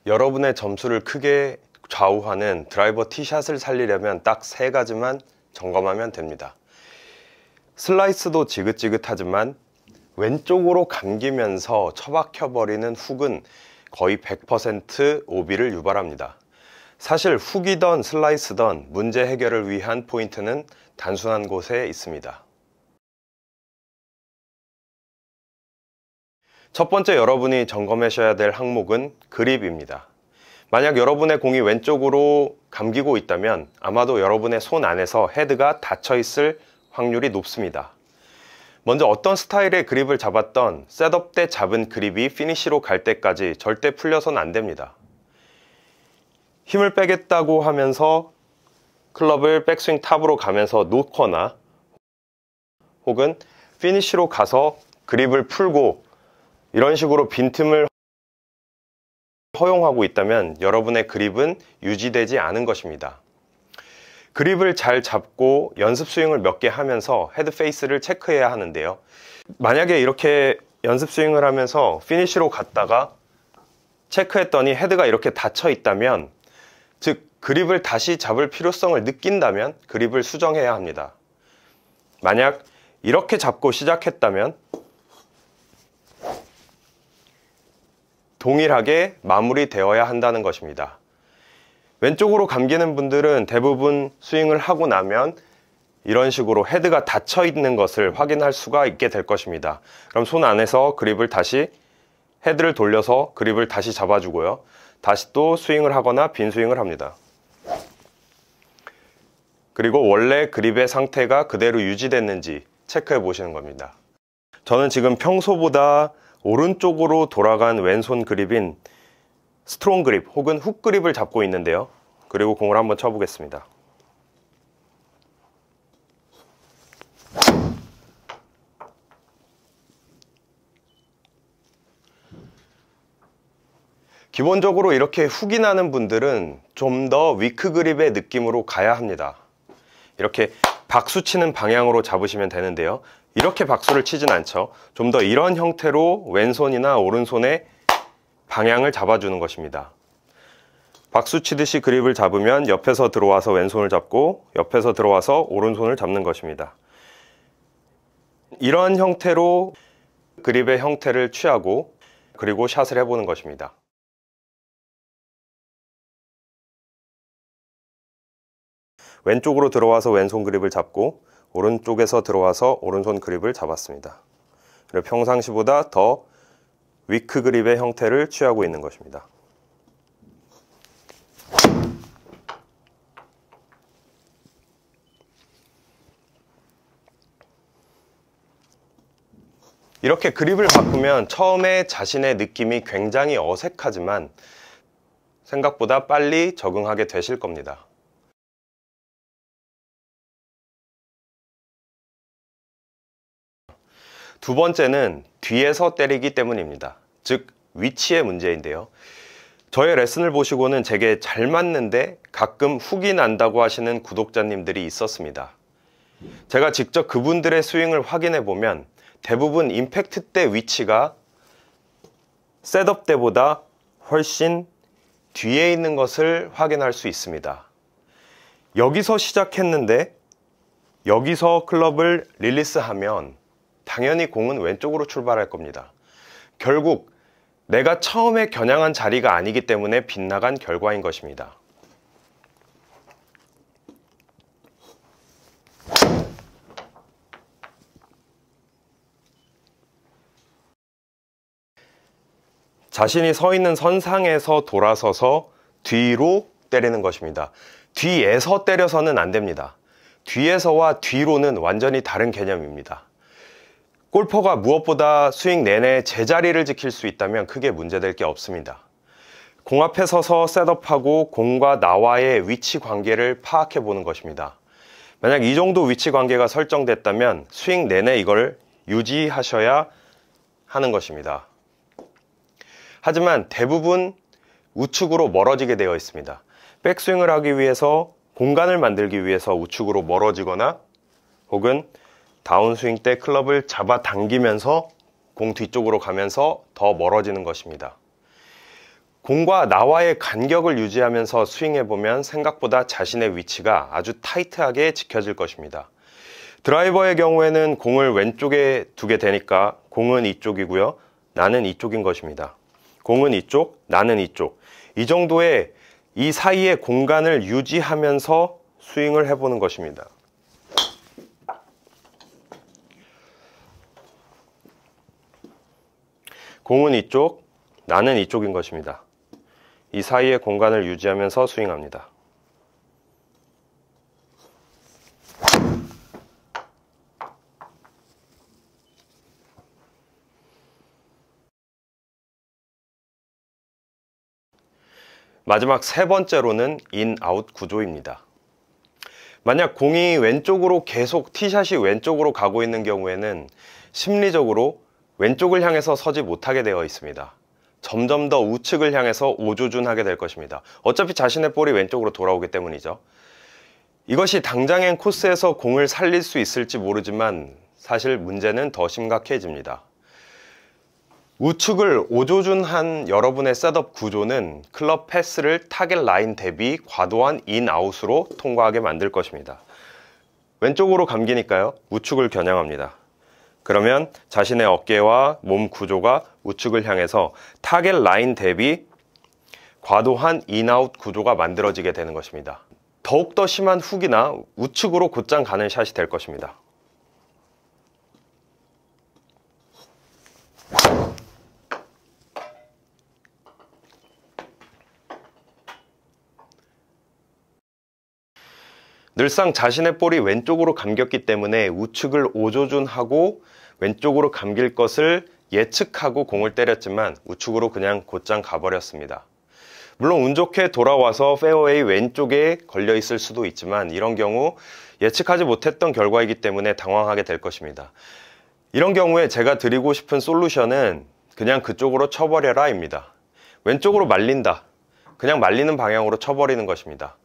여러분의 점수를 크게 좌우하는 드라이버 티샷을 살리려면 딱 3가지만 점검하면 됩니다. 슬라이스도 지긋지긋하지만 왼쪽으로 감기면서 처박혀버리는 훅은 거의 100% 오비를 유발합니다. 사실 훅이던 슬라이스던 문제 해결을 위한 포인트는 단순한 곳에 있습니다. 첫 번째 여러분이 점검하셔야 될 항목은 그립입니다. 만약 여러분의 공이 왼쪽으로 감기고 있다면 아마도 여러분의 손 안에서 헤드가 닫혀 있을 확률이 높습니다. 먼저 어떤 스타일의 그립을 잡았던 셋업 때 잡은 그립이 피니쉬로 갈 때까지 절대 풀려서는 안 됩니다. 힘을 빼겠다고 하면서 클럽을 백스윙 탑으로 가면서 놓거나 혹은 피니쉬로 가서 그립을 풀고 이런 식으로 빈틈을 허용하고 있다면 여러분의 그립은 유지되지 않은 것입니다. 그립을 잘 잡고 연습 스윙을 몇 개 하면서 헤드 페이스를 체크해야 하는데요. 만약에 이렇게 연습 스윙을 하면서 피니쉬로 갔다가 체크했더니 헤드가 이렇게 닫혀 있다면, 즉 그립을 다시 잡을 필요성을 느낀다면 그립을 수정해야 합니다. 만약 이렇게 잡고 시작했다면 동일하게 마무리되어야 한다는 것입니다. 왼쪽으로 감기는 분들은 대부분 스윙을 하고 나면 이런 식으로 헤드가 닫혀 있는 것을 확인할 수가 있게 될 것입니다. 그럼 손 안에서 그립을 다시 헤드를 돌려서 그립을 다시 잡아주고요. 다시 또 스윙을 하거나 빈 스윙을 합니다. 그리고 원래 그립의 상태가 그대로 유지됐는지 체크해 보시는 겁니다. 저는 지금 평소보다 오른쪽으로 돌아간 왼손 그립인 스트롱 그립 혹은 훅 그립을 잡고 있는데요. 그리고 공을 한번 쳐보겠습니다. 기본적으로 이렇게 훅이 나는 분들은 좀 더 위크 그립의 느낌으로 가야 합니다. 이렇게 박수 치는 방향으로 잡으시면 되는데요. 이렇게 박수를 치진 않죠. 좀 더 이런 형태로 왼손이나 오른손의 방향을 잡아주는 것입니다. 박수 치듯이 그립을 잡으면 옆에서 들어와서 왼손을 잡고 옆에서 들어와서 오른손을 잡는 것입니다. 이런 형태로 그립의 형태를 취하고 그리고 샷을 해보는 것입니다. 왼쪽으로 들어와서 왼손 그립을 잡고 오른쪽에서 들어와서 오른손 그립을 잡았습니다. 그리고 평상시보다 더 위크 그립의 형태를 취하고 있는 것입니다. 이렇게 그립을 바꾸면 처음에 자신의 느낌이 굉장히 어색하지만 생각보다 빨리 적응하게 되실 겁니다. 두 번째는 뒤에서 때리기 때문입니다. 즉 위치의 문제인데요. 저의 레슨을 보시고는 제게 잘 맞는데 가끔 훅이 난다고 하시는 구독자님들이 있었습니다. 제가 직접 그분들의 스윙을 확인해 보면 대부분 임팩트 때 위치가 셋업 때보다 훨씬 뒤에 있는 것을 확인할 수 있습니다. 여기서 시작했는데 여기서 클럽을 릴리스하면 당연히 공은 왼쪽으로 출발할 겁니다. 결국 내가 처음에 겨냥한 자리가 아니기 때문에 빗나간 결과인 것입니다. 자신이 서 있는 선상에서 돌아서서 뒤로 때리는 것입니다. 뒤에서 때려서는 안 됩니다. 뒤에서와 뒤로는 완전히 다른 개념입니다. 골퍼가 무엇보다 스윙 내내 제자리를 지킬 수 있다면 크게 문제될 게 없습니다. 공 앞에 서서 셋업하고 공과 나와의 위치 관계를 파악해 보는 것입니다. 만약 이 정도 위치 관계가 설정됐다면 스윙 내내 이걸 유지하셔야 하는 것입니다. 하지만 대부분 우측으로 멀어지게 되어 있습니다. 백스윙을 하기 위해서 공간을 만들기 위해서 우측으로 멀어지거나 혹은 다운스윙 때 클럽을 잡아당기면서 공 뒤쪽으로 가면서 더 멀어지는 것입니다. 공과 나와의 간격을 유지하면서 스윙해보면 생각보다 자신의 위치가 아주 타이트하게 지켜질 것입니다. 드라이버의 경우에는 공을 왼쪽에 두게 되니까 공은 이쪽이고요. 나는 이쪽인 것입니다. 공은 이쪽, 나는 이쪽. 이 정도의 이 사이의 공간을 유지하면서 스윙을 해보는 것입니다. 공은 이쪽, 나는 이쪽인 것입니다. 이 사이의 공간을 유지하면서 스윙합니다. 마지막 세 번째로는 인아웃 구조입니다. 만약 공이 왼쪽으로 계속 티샷이 왼쪽으로 가고 있는 경우에는 심리적으로 왼쪽을 향해서 서지 못하게 되어 있습니다. 점점 더 우측을 향해서 오조준하게 될 것입니다. 어차피 자신의 볼이 왼쪽으로 돌아오기 때문이죠. 이것이 당장엔 코스에서 공을 살릴 수 있을지 모르지만 사실 문제는 더 심각해집니다. 우측을 오조준한 여러분의 셋업 구조는 클럽 패스를 타겟 라인 대비 과도한 인아웃으로 통과하게 만들 것입니다. 왼쪽으로 감기니까요, 우측을 겨냥합니다. 그러면 자신의 어깨와 몸 구조가 우측을 향해서 타겟 라인 대비 과도한 인아웃 구조가 만들어지게 되는 것입니다. 더욱더 심한 훅이나 우측으로 곧장 가는 샷이 될 것입니다. 늘상 자신의 볼이 왼쪽으로 감겼기 때문에 우측을 오조준하고 왼쪽으로 감길 것을 예측하고 공을 때렸지만 우측으로 그냥 곧장 가버렸습니다. 물론 운 좋게 돌아와서 페어웨이 왼쪽에 걸려 있을 수도 있지만 이런 경우 예측하지 못했던 결과이기 때문에 당황하게 될 것입니다. 이런 경우에 제가 드리고 싶은 솔루션은 그냥 그쪽으로 쳐버려라 입니다. 왼쪽으로 말린다. 그냥 말리는 방향으로 쳐버리는 것입니다.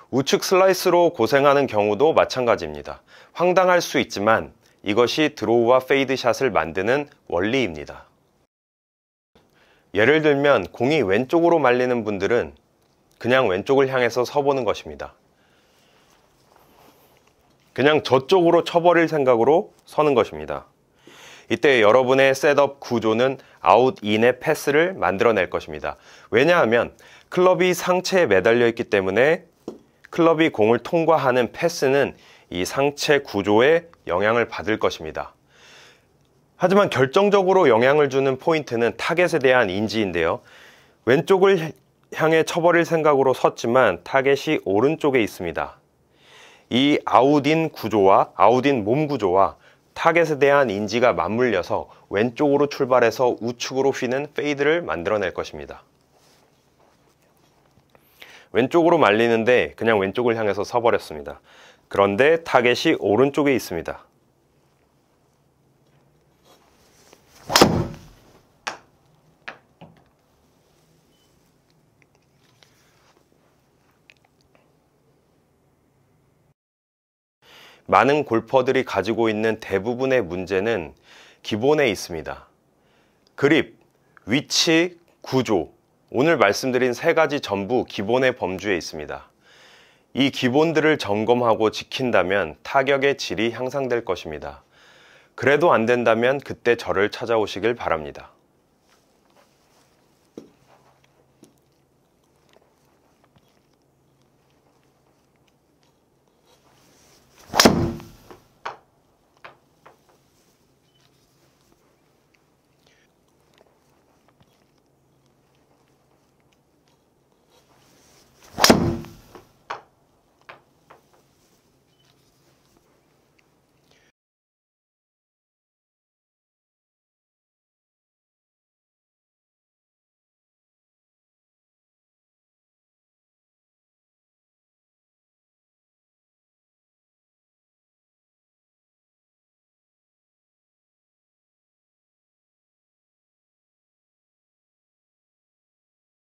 우측 슬라이스로 고생하는 경우도 마찬가지입니다. 황당할 수 있지만 이것이 드로우와 페이드 샷을 만드는 원리입니다. 예를 들면 공이 왼쪽으로 말리는 분들은 그냥 왼쪽을 향해서 서보는 것입니다. 그냥 저쪽으로 쳐버릴 생각으로 서는 것입니다. 이때 여러분의 셋업 구조는 아웃 인의 패스를 만들어낼 것입니다. 왜냐하면 클럽이 상체에 매달려 있기 때문에 클럽이 공을 통과하는 패스는 이 상체 구조에 영향을 받을 것입니다. 하지만 결정적으로 영향을 주는 포인트는 타겟에 대한 인지인데요. 왼쪽을 향해 쳐버릴 생각으로 섰지만 타겟이 오른쪽에 있습니다. 이 아웃인 구조와 아웃인 몸 구조와 타겟에 대한 인지가 맞물려서 왼쪽으로 출발해서 우측으로 휘는 페이드를 만들어낼 것입니다. 왼쪽으로 말리는데 그냥 왼쪽을 향해서 서버렸습니다. 그런데 타겟이 오른쪽에 있습니다. 많은 골퍼들이 가지고 있는 대부분의 문제는 기본에 있습니다. 그립, 위치, 구조, 오늘 말씀드린 세 가지 전부 기본의 범주에 있습니다. 이 기본들을 점검하고 지킨다면 타격의 질이 향상될 것입니다. 그래도 안 된다면 그때 저를 찾아오시길 바랍니다.